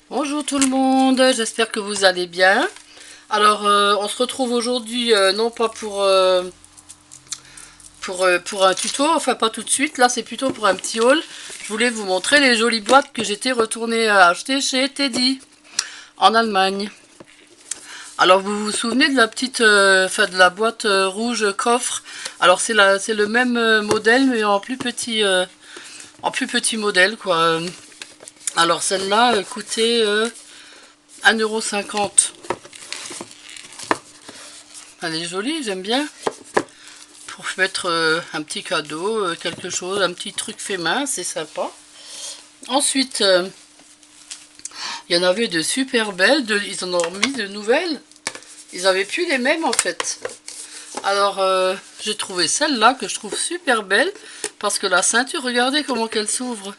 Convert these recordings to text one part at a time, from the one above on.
Bonjour tout le monde, j'espère que vous allez bien. Alors, on se retrouve aujourd'hui, non pas pour un tuto, enfin pas tout de suite, là c'est plutôt pour un petit haul. Je voulais vous montrer les jolies boîtes que j'étais retournée acheter chez Teddy, en Allemagne. Alors, vous vous souvenez de la petite, enfin de la boîte rouge coffre. Alors c'est le même modèle, mais en plus petit modèle, quoi. Alors celle-là coûtait 1,50 €. Elle est jolie, j'aime bien. Pour mettre un petit cadeau, quelque chose, un petit truc fait main, c'est sympa. Ensuite, il y en avait de super belles, ils en ont remis de nouvelles. Ils avaient plus les mêmes en fait. Alors, j'ai trouvé celle-là que je trouve super belle, parce que la ceinture, regardez comment qu'elle s'ouvre.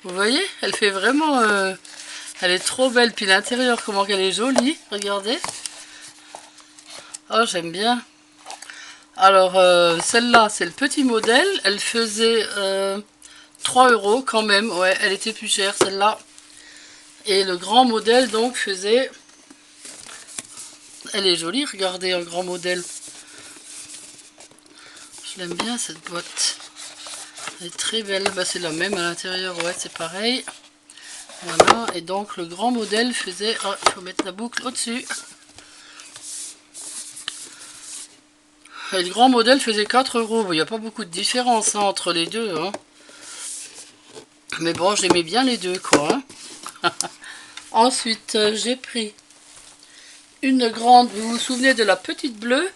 Vous voyez, elle fait vraiment... elle est trop belle, puis l'intérieur, comment qu'elle est jolie, regardez. Oh, j'aime bien. Alors, celle-là, c'est le petit modèle. Elle faisait 3 € quand même. Ouais, elle était plus chère, celle-là. Et le grand modèle, donc, faisait... Elle est jolie, regardez, un grand modèle. Je l'aime bien, cette boîte. Elle est très belle. Bah, c'est la même à l'intérieur, ouais, c'est pareil. Voilà, et donc, le grand modèle faisait... Oh, il faut mettre la boucle au-dessus. Et le grand modèle faisait 4 €. Il n'y a pas beaucoup de différence hein, entre les deux. Hein. Mais bon, j'aimais bien les deux, quoi. Hein. Ensuite, j'ai pris une grande... Vous vous souvenez de la petite bleue?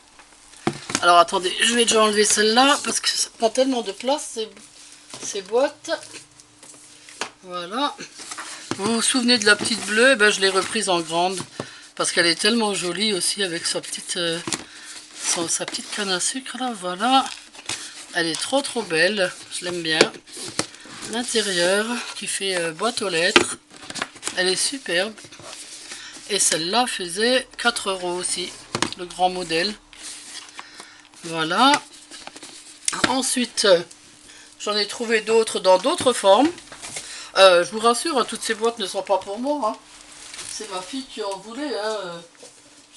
Alors, attendez, je vais déjà enlever celle-là, parce que ça prend tellement de place, ces boîtes. Voilà. Vous vous souvenez de la petite bleue? Eh ben, je l'ai reprise en grande, parce qu'elle est tellement jolie aussi, avec sa petite canne à sucre, là, voilà. Elle est trop trop belle, je l'aime bien. L'intérieur qui fait boîte aux lettres, elle est superbe. Et celle-là faisait 4 € aussi, le grand modèle. Voilà. Ensuite, j'en ai trouvé d'autres dans d'autres formes. Je vous rassure, hein, toutes ces boîtes ne sont pas pour moi. Hein. C'est ma fille qui en voulait. Hein.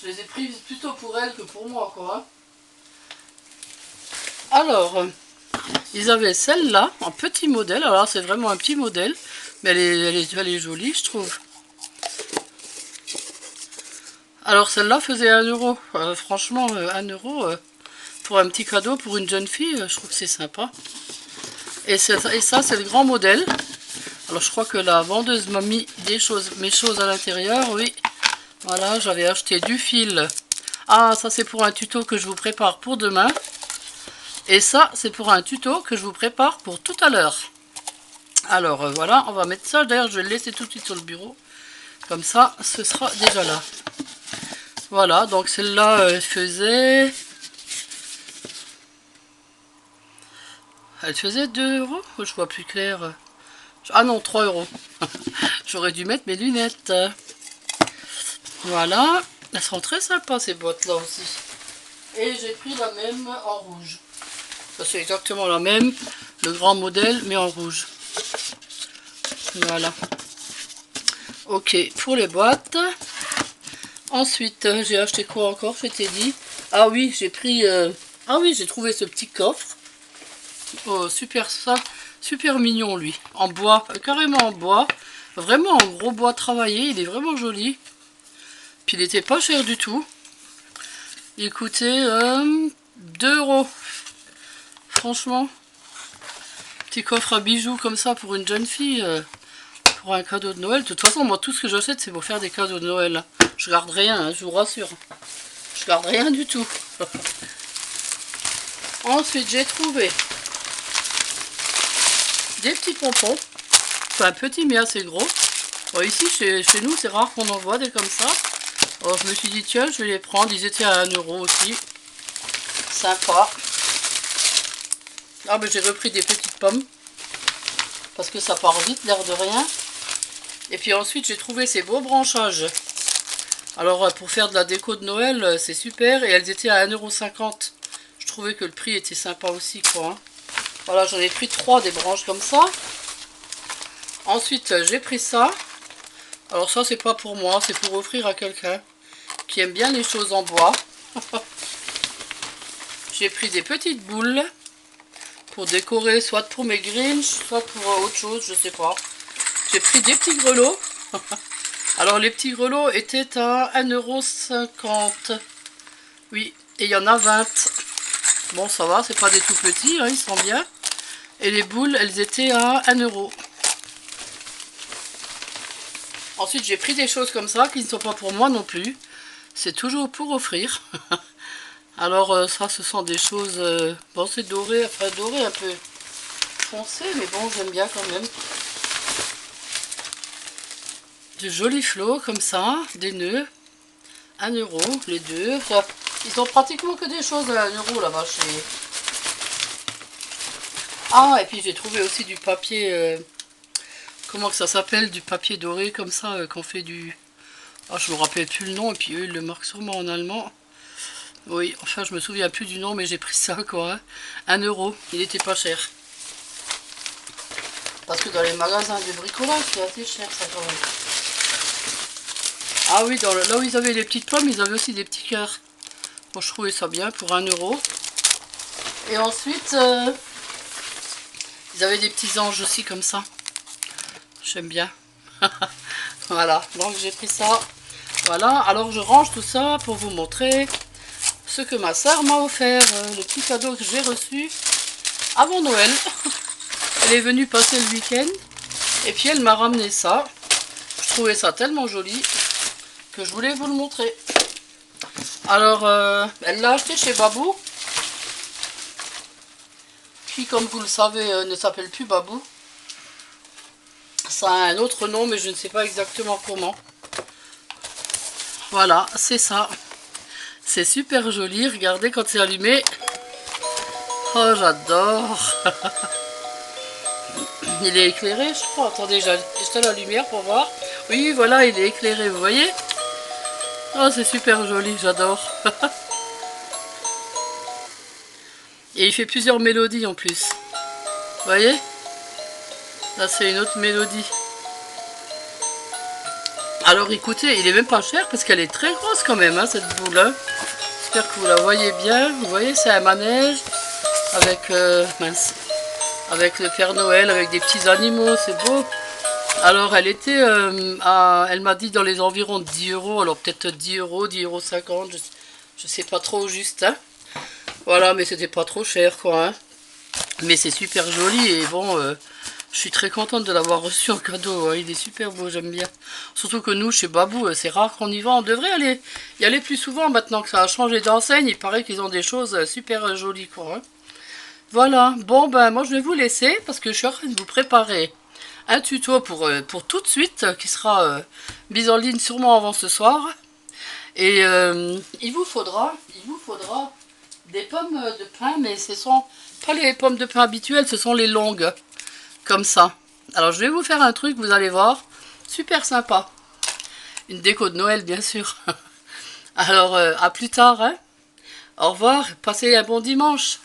Je les ai prises plutôt pour elle que pour moi, quoi. Hein. Alors, ils avaient celle-là, en petit modèle. Alors c'est vraiment un petit modèle, mais elle est jolie, je trouve. Alors celle-là faisait 1 €. Franchement, 1 € pour un petit cadeau pour une jeune fille, je trouve que c'est sympa. Et ça, c'est le grand modèle. Alors je crois que la vendeuse m'a mis mes choses à l'intérieur, oui. Voilà, j'avais acheté du fil. Ah, ça c'est pour un tuto que je vous prépare pour demain. Et ça, c'est pour un tuto que je vous prépare pour tout à l'heure. Alors voilà, on va mettre ça. D'ailleurs, je vais le laisser tout de suite sur le bureau. Comme ça, ce sera déjà là. Voilà, donc celle-là, elle faisait 2 €. Je vois plus clair. Ah non, 3 €. J'aurais dû mettre mes lunettes. Voilà. Elles sont très sympas ces boîtes-là aussi. Et j'ai pris la même en rouge. Ça c'est exactement la même. Le grand modèle, mais en rouge. Voilà. Ok, pour les boîtes. Ensuite, j'ai acheté quoi encore? Je t'ai dit. Ah oui, j'ai pris... Ah oui, j'ai trouvé ce petit coffre. Oh, super ça. Super mignon, lui. En bois. Carrément en bois. Vraiment en gros bois travaillé. Il est vraiment joli. Puis il était pas cher du tout. Il coûtait 2 €. Franchement. Petit coffre à bijoux comme ça pour une jeune fille. Pour un cadeau de Noël. De toute façon, moi, tout ce que j'achète, c'est pour faire des cadeaux de Noël. Je garde rien, hein, je vous rassure. Je garde rien du tout. Ensuite, j'ai trouvé des petits pompons. Enfin, petits, mais assez gros. Bon, ici, chez nous, c'est rare qu'on en voit des comme ça. Alors, je me suis dit, tiens, je vais les prendre. Ils étaient à 1 € aussi. Sympa. Ah, mais j'ai repris des petites pommes. Parce que ça part vite, l'air de rien. Et puis ensuite, j'ai trouvé ces beaux branchages. Alors, pour faire de la déco de Noël, c'est super. Et elles étaient à 1,50 €. Je trouvais que le prix était sympa aussi, quoi. Hein. Voilà, j'en ai pris 3 des branches comme ça. Ensuite, j'ai pris ça. Alors ça, c'est pas pour moi, c'est pour offrir à quelqu'un qui aime bien les choses en bois. J'ai pris des petites boules pour décorer, soit pour mes Grinch, soit pour autre chose, je sais pas. J'ai pris des petits grelots. Alors les petits grelots étaient à 1,50 €. Oui, et il y en a 20. Bon, ça va, c'est pas des tout petits, hein, ils sont bien. Et les boules, elles étaient à 1 €. Ensuite, j'ai pris des choses comme ça qui ne sont pas pour moi non plus. C'est toujours pour offrir. Alors ça, ce sont des choses... bon, c'est doré, enfin doré un peu foncé, mais bon, j'aime bien quand même. De jolis flots comme ça, des nœuds. 1 € les deux. Enfin, ils ont pratiquement que des choses à 1 € là-bas chez... Ah, et puis j'ai trouvé aussi du papier... comment que ça s'appelle? Du papier doré comme ça, qu'on fait du... Ah, je me rappelle plus le nom, et puis eux, ils le marquent sûrement en allemand. Oui, enfin, je me souviens plus du nom, mais j'ai pris ça, quoi. Hein. 1 €, il était pas cher. Parce que dans les magasins de bricolage, c'est assez cher, ça, quand même. Ah oui, là où ils avaient les petites pommes, ils avaient aussi des petits cœurs. Bon, je trouvais ça bien pour 1 €. Et ensuite, ils avaient des petits anges aussi, comme ça. J'aime bien. Voilà, donc j'ai pris ça. Voilà, alors je range tout ça pour vous montrer ce que ma soeur m'a offert, le petit cadeau que j'ai reçu avant Noël. Elle est venue passer le week-end et puis elle m'a ramené ça. Je trouvais ça tellement joli que je voulais vous le montrer. Alors, elle l'a acheté chez Babou, qui comme vous le savez ne s'appelle plus Babou. Ça a un autre nom mais je ne sais pas exactement comment. Voilà, c'est ça. C'est super joli, regardez quand c'est allumé. Oh, j'adore. Il est éclairé, je crois. Attendez, j'éteins la lumière pour voir. Oui, voilà, il est éclairé, vous voyez? Oh, c'est super joli, j'adore. Et il fait plusieurs mélodies en plus. Vous voyez? Là, c'est une autre mélodie. Alors, écoutez, il est même pas cher parce qu'elle est très grosse quand même, hein, cette boule. Hein. J'espère que vous la voyez bien. Vous voyez, c'est un manège avec, mince, avec le Père Noël, avec des petits animaux, c'est beau. Alors, elle était, elle m'a dit dans les environs de 10 €, alors peut-être 10 €, 10,50 €, je sais pas trop juste, hein. Voilà, mais c'était pas trop cher, quoi, hein. Mais c'est super joli et bon, je suis très contente de l'avoir reçu en cadeau, hein. Il est super beau, j'aime bien. Surtout que nous, chez Babou, c'est rare qu'on y va, on devrait y aller plus souvent maintenant que ça a changé d'enseigne, il paraît qu'ils ont des choses super jolies, quoi, hein. Voilà, bon, ben moi je vais vous laisser parce que je suis en train de vous préparer un tuto pour tout de suite qui sera mis en ligne sûrement avant ce soir. Et il vous faudra des pommes de pin, mais ce sont pas les pommes de pin habituelles, ce sont les longues, comme ça. Alors je vais vous faire un truc, vous allez voir, super sympa. Une déco de Noël, bien sûr. Alors à plus tard, hein. Au revoir, passez un bon dimanche.